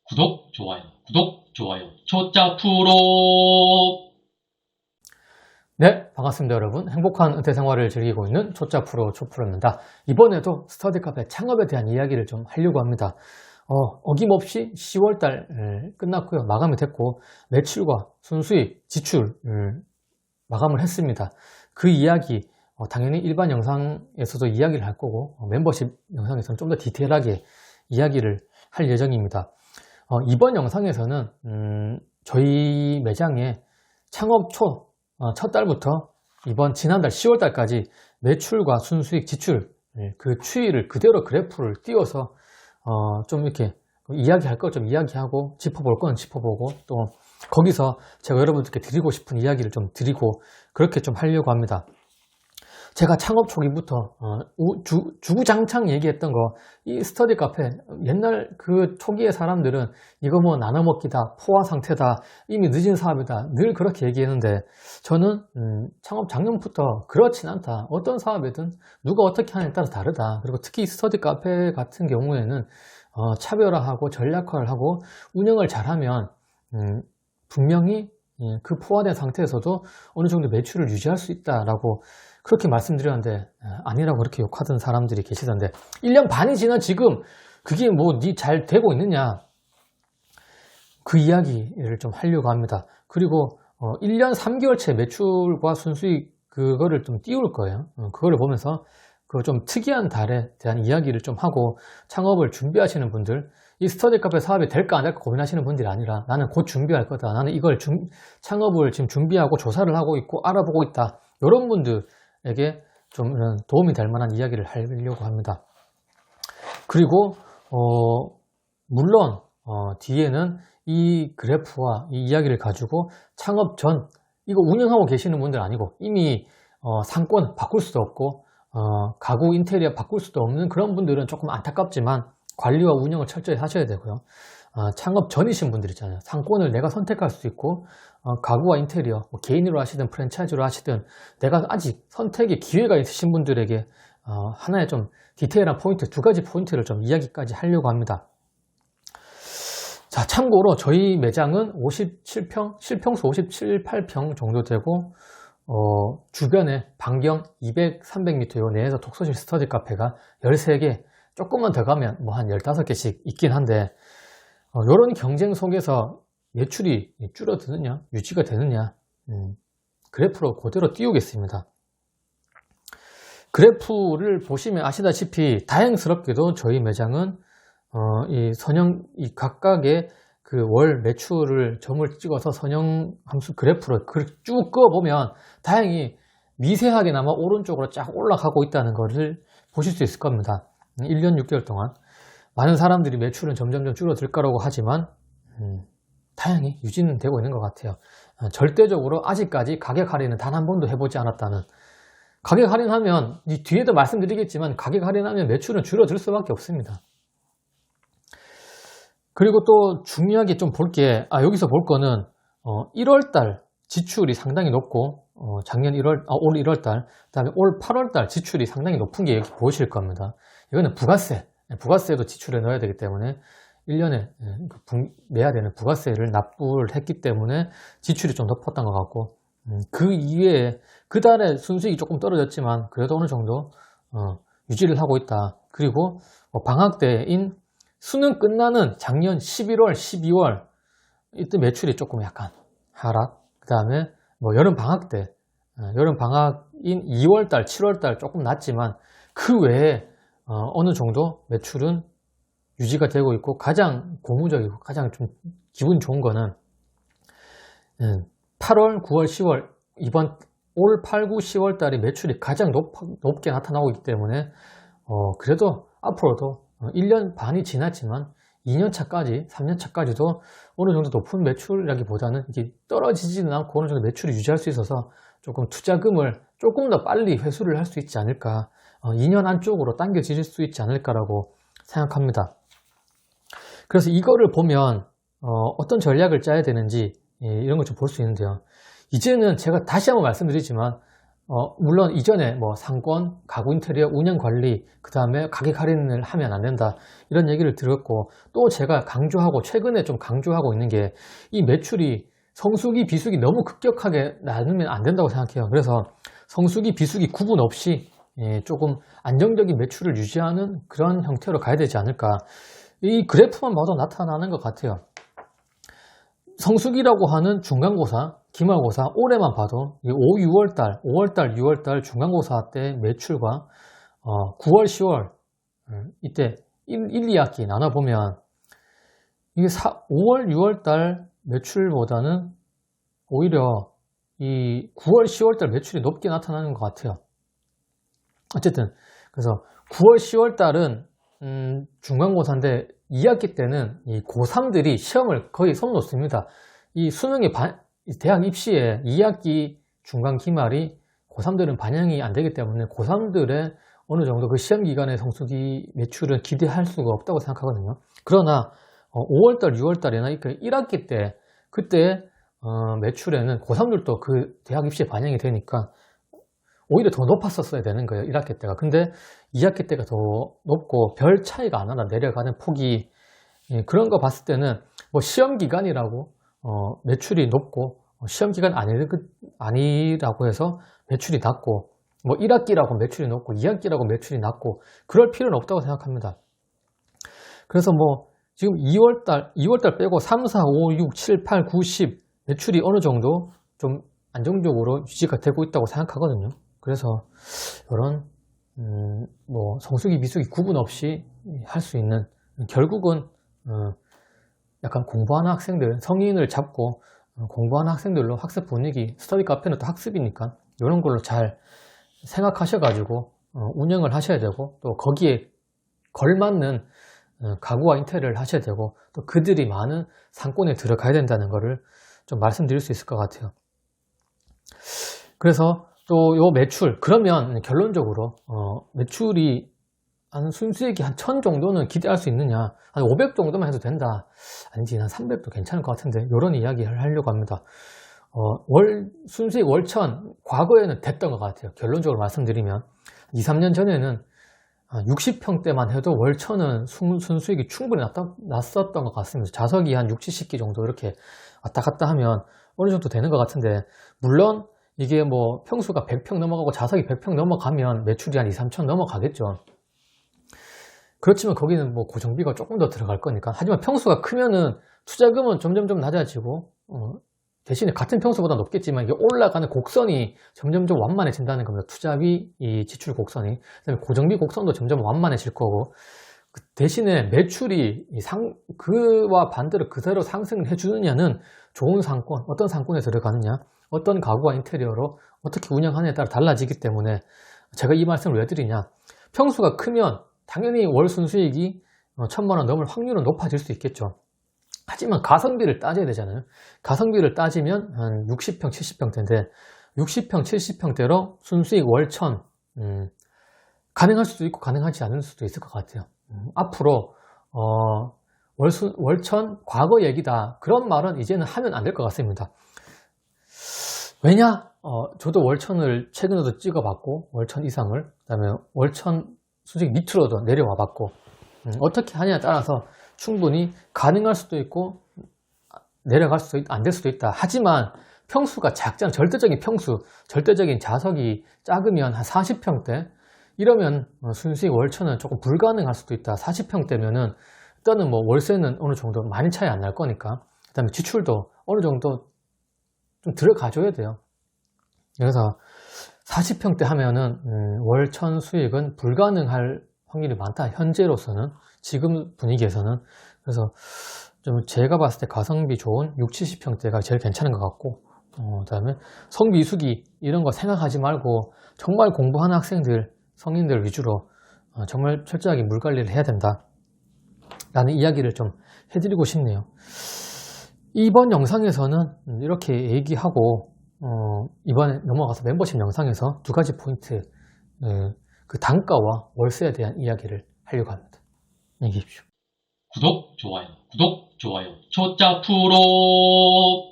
구독, 좋아요, 구독, 좋아요, 초짜 프로. 네, 반갑습니다, 여러분. 행복한 은퇴 생활을 즐기고 있는 초짜 프로 초프로입니다. 이번에도 스터디 카페 창업에 대한 이야기를 좀 하려고 합니다. 어김없이 10월달 끝났고요. 마감이 됐고, 매출과 순수익, 지출 마감을 했습니다. 그 이야기, 당연히 일반 영상에서도 이야기를 할 거고, 멤버십 영상에서는 좀 더 디테일하게 이야기를 할 예정입니다. 이번 영상에서는 저희 매장에 창업 초 첫 달부터 이번 지난달 10월달까지 매출과 순수익, 지출 그 추이를 그대로 그래프를 띄워서 좀 이렇게 이야기할 거 좀 이야기하고 짚어볼 건 짚어보고 또 거기서 제가 여러분들께 드리고 싶은 이야기를 좀 드리고 그렇게 좀 하려고 합니다. 제가 창업 초기부터 주구장창 얘기했던 거, 이 스터디 카페 옛날 그 초기의 사람들은 이거 뭐 나눠 먹기다, 포화 상태다, 이미 늦은 사업이다 늘 그렇게 얘기했는데 저는 창업 작년부터 그렇진 않다. 어떤 사업이든 누가 어떻게 하느냐에 따라서 다르다. 그리고 특히 스터디 카페 같은 경우에는 차별화하고 전략화를 하고 운영을 잘하면 분명히 그 포화된 상태에서도 어느 정도 매출을 유지할 수 있다라고 그렇게 말씀드렸는데 아니라고 그렇게 욕하던 사람들이 계시던데 1년 반이 지난 지금 그게 뭐 잘 되고 있느냐, 그 이야기를 좀 하려고 합니다. 그리고 1년 3개월째 매출과 순수익 그거를 좀 띄울 거예요. 그거를 보면서 그 좀 특이한 달에 대한 이야기를 좀 하고, 창업을 준비하시는 분들, 이 스터디 카페 사업이 될까 안 될까 고민하시는 분들이 아니라 나는 곧 준비할 거다, 나는 이걸 창업을 지금 준비하고 조사를 하고 있고 알아보고 있다, 이런 분들에게 좀 도움이 될 만한 이야기를 하려고 합니다. 그리고 물론 뒤에는 이 그래프와 이 이야기를 가지고 창업 전 이거 운영하고 계시는 분들 아니고 이미 상권 바꿀 수도 없고 가구 인테리어 바꿀 수도 없는 그런 분들은 조금 안타깝지만 관리와 운영을 철저히 하셔야 되고요. 창업 전이신 분들 있잖아요. 상권을 내가 선택할 수 있고 가구와 인테리어 뭐 개인으로 하시든 프랜차이즈로 하시든 내가 아직 선택의 기회가 있으신 분들에게 하나의 좀 디테일한 포인트, 두 가지 포인트를 좀 이야기까지 하려고 합니다. 자, 참고로 저희 매장은 57평, 실평수 57, 8평 정도 되고 주변에 반경 200, 300m 요 내에서 독서실 스터디 카페가 13개, 조금만 더 가면 뭐 한 15개씩 있긴 한데 이런 경쟁 속에서 매출이 줄어드느냐, 유지가 되느냐, 그래프로 그대로 띄우겠습니다. 그래프를 보시면 아시다시피 다행스럽게도 저희 매장은 이 각각의 그 월 매출을 점을 찍어서 선형 함수 그래프로 쭉 그어보면 다행히 미세하게나마 오른쪽으로 쫙 올라가고 있다는 것을 보실 수 있을 겁니다. 1년 6개월 동안 많은 사람들이 매출은 점점 줄어들 거라고 하지만 다행히 유지는 되고 있는 것 같아요. 절대적으로 아직까지 가격 할인은 단 한 번도 해보지 않았다는, 가격 할인하면 이 뒤에도 말씀드리겠지만 가격 할인하면 매출은 줄어들 수밖에 없습니다. 그리고 또 중요하게 좀 볼게, 여기서 볼 거는 1월달 지출이 상당히 높고 작년 올 1월달, 그 다음에 올 8월달 지출이 상당히 높은 게 여기 보이실 겁니다. 이거는 부가세도 지출에 넣어야 되기 때문에 1년에 내야 되는 부가세를 납부를 했기 때문에 지출이 좀 높았던 것 같고, 그 이외에 그 달에 순수익이 조금 떨어졌지만 그래도 어느 정도 유지를 하고 있다. 그리고 방학 때인 수능 끝나는 작년 11월, 12월 이때 매출이 조금 약간 하락. 그 다음에 뭐 여름 방학 때, 여름 방학인 2월달, 7월달 조금 낮지만 그 외에 어느 정도 매출은 유지가 되고 있고, 가장 고무적이고 가장 좀 기분 좋은 거는 8월, 9월, 10월 이번 올 8, 9, 10월 달에 매출이 가장 높게 나타나고 있기 때문에 그래도 앞으로도 1년 반이 지났지만 2년 차까지, 3년 차까지도 어느 정도 높은 매출이라기보다는 이게 떨어지지는 않고 어느 정도 매출을 유지할 수 있어서 조금 투자금을 조금 더 빨리 회수를 할 수 있지 않을까, 2년 안쪽으로 당겨질 수 있지 않을까라고 생각합니다. 그래서 이거를 보면 어떤 전략을 짜야 되는지 이런 걸 좀 볼 수 있는데요. 이제는 제가 다시 한번 말씀드리지만 물론 이전에 뭐 상권, 가구 인테리어, 운영 관리, 그 다음에 가격 할인을 하면 안 된다. 이런 얘기를 들었고, 또 제가 강조하고, 최근에 좀 강조하고 있는 게, 이 매출이 성수기, 비수기 너무 급격하게 나누면 안 된다고 생각해요. 그래서 성수기, 비수기 구분 없이 조금 안정적인 매출을 유지하는 그런 형태로 가야 되지 않을까. 이 그래프만 봐도 나타나는 것 같아요. 성수기라고 하는 중간고사, 기말고사 올해만 봐도 5, 6월달, 5월달, 6월달 중간고사 때 매출과 9월, 10월 이때 1, 2학기 나눠보면 이게 5월, 6월달 매출보다는 오히려 이 9월, 10월달 매출이 높게 나타나는 것 같아요. 어쨌든 그래서 9월, 10월달은 중간고사인데 2학기 때는 이 고3들이 시험을 거의 손 놓습니다. 이 수능의 대학 입시에 2학기 중간 기말이 고3들은 반영이 안 되기 때문에 고3들의 어느 정도 그 시험 기간의 성수기 매출은 기대할 수가 없다고 생각하거든요. 그러나 5월달, 6월달이나 1학기 때 그때 매출에는 고3들도 그 대학 입시에 반영이 되니까 오히려 더 높았었어야 되는 거예요. 1학기 때가. 근데 2학기 때가 더 높고 별 차이가 안 나다. 내려가는 폭이. 그런 거 봤을 때는 뭐 시험 기간이라고 매출이 높고 시험 기간 아니라고 해서 매출이 낮고 뭐 1학기라고 매출이 높고 2학기라고 매출이 낮고 그럴 필요는 없다고 생각합니다. 그래서 뭐 지금 2월달 빼고 3, 4, 5, 6, 7, 8, 9, 10 매출이 어느 정도 좀 안정적으로 유지가 되고 있다고 생각하거든요. 그래서 이런 뭐 성수기, 비수기 구분 없이 할 수 있는 결국은 약간 공부하는 학생들, 성인을 잡고 공부하는 학생들로 학습 분위기, 스터디 카페는 또 학습이니까 이런 걸로 잘 생각하셔가지고 운영을 하셔야 되고 또 거기에 걸맞는 가구와 인테리어를 하셔야 되고 또 그들이 많은 상권에 들어가야 된다는 거를 좀 말씀드릴 수 있을 것 같아요. 그래서 또 요 매출, 그러면 결론적으로 매출이 한 순수익이 한 1000 정도는 기대할 수 있느냐, 한 500 정도만 해도 된다, 아니지 한 300도 괜찮을 것 같은데 이런 이야기를 하려고 합니다. 순수익 월 1000 과거에는 됐던 것 같아요. 결론적으로 말씀드리면 2, 3년 전에는 60평대만 해도 월 1000은 순수익이 충분히 났었던 것 같습니다. 자석이 한 60, 70기 정도 이렇게 왔다 갔다 하면 어느 정도 되는 것 같은데, 물론 이게 뭐 평수가 100평 넘어가고 자석이 100평 넘어가면 매출이 한 2, 3천 넘어가겠죠. 그렇지만 거기는 뭐 고정비가 조금 더 들어갈 거니까. 하지만 평수가 크면은 투자금은 점점점 낮아지고 대신에 같은 평수보다 높겠지만 이게 올라가는 곡선이 점점점 완만해진다는 겁니다. 투자비, 이 지출 곡선이. 그다음에 고정비 곡선도 점점 완만해질 거고, 그 대신에 매출이 그와 반대로 그대로 상승을 해주느냐는 좋은 상권, 어떤 상권에 들어가느냐, 어떤 가구와 인테리어로 어떻게 운영하느냐에 따라 달라지기 때문에 제가 이 말씀을 왜 드리냐, 평수가 크면 당연히 월 순수익이 1000만 원 넘을 확률은 높아질 수 있겠죠. 하지만 가성비를 따져야 되잖아요. 가성비를 따지면 한 60평, 70평대인데 60평, 70평대로 순수익 월 1000 가능할 수도 있고 가능하지 않을 수도 있을 것 같아요. 앞으로 월 1000 과거 얘기다, 그런 말은 이제는 하면 안 될 것 같습니다. 왜냐? 저도 월 1000을 최근에도 찍어봤고 월 1000 이상을, 그 다음에 월 1000 수직 밑으로도 내려와 봤고, 어떻게 하냐에 따라서 충분히 가능할 수도 있고 내려갈 수도 있고 안 될 수도 있다. 하지만 평수가 작잖아. 절대적인 평수, 절대적인 자석이 작으면 한 40평대 이러면 순수익 월 1000은 조금 불가능할 수도 있다. 40평대면은 일단은 뭐 월세는 어느 정도 많이 차이 안 날 거니까, 그 다음에 지출도 어느 정도 좀 들어가줘야 돼요. 그래서 40평대 하면은 월 1000 수익은 불가능할 확률이 많다. 현재로서는, 지금 분위기에서는. 그래서 좀 제가 봤을 때 가성비 좋은 60, 70평대가 제일 괜찮은 것 같고, 그 다음에 성비, 수기 이런 거 생각하지 말고 정말 공부하는 학생들, 성인들 위주로 정말 철저하게 물 관리를 해야 된다 라는 이야기를 좀 해드리고 싶네요. 이번 영상에서는 이렇게 얘기하고 이번에 넘어가서 멤버십 영상에서 두 가지 포인트, 그 단가와 월세에 대한 이야기를 하려고 합니다. 안녕히 계십시오. 구독, 좋아요, 구독, 좋아요, 초짜 프로.